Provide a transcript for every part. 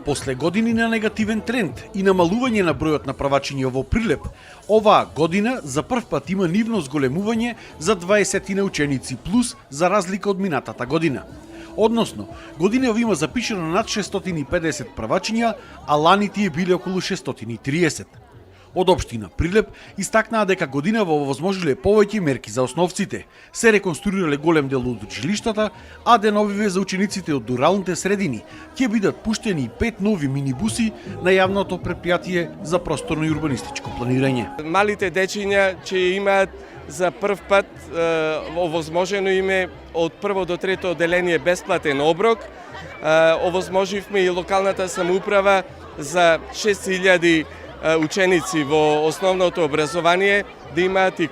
После години на негативен тренд и намалување на бројот на правачиња во Прилеп, оваа година за прв пат има нивно зголемување за 20 ученици плюс за разлика од минатата година. Односно, годинево има запишано над 650 правачиња, а лани тие биле околу 630. Од општина Прилеп истакнаа дека годинава овозможиле повеќе мерки за основците, се реконструирале голем дел од училиштата, а деновиве за учениците од руралните средини ќе бидат пуштени 5 нови минибуси на јавното предпријатие за просторно и урбанистичко планирање. Малите дечиња ќе имаат за прв пат овозможено име од прво до трето одделение бесплатен оброк. Овозможивме и локалната самоуправа за 6000 ученици во основното образование да имаат и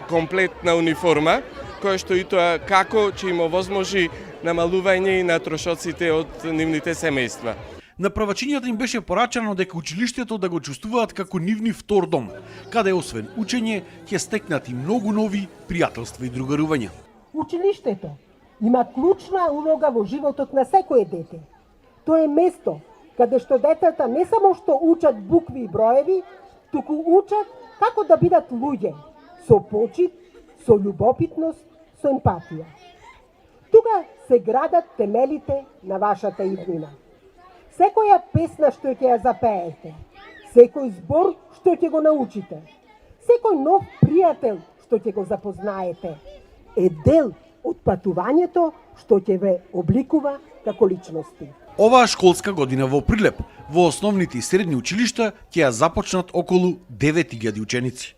комплетна униформа, која што и тоа како ќе им овозможи намалување и на трошоците од нивните семејства. На правачињата им беше порачано дека училиштето да го чувствуваат како нивни втор дом, каде освен учење ќе стекнат и многу нови пријателства и другарувања. Училиштето има клучна улога во животот на секое дете. Тоа е место каде што детата не само што учат букви и броеви, туку учат како да бидат луѓе, со почит, со љубопитност, со емпатија. Тука се градат темелите на вашата иднина. Секоја песна што ќе ја запеете, секој збор што ќе го научите, секој нов пријател што ќе го запознаете, е дел од патувањето што ќе ве обликува како личности. Оваа школска година во Прилеп, во основните и средни училишта ќе ја започнат околу 9000 ученици.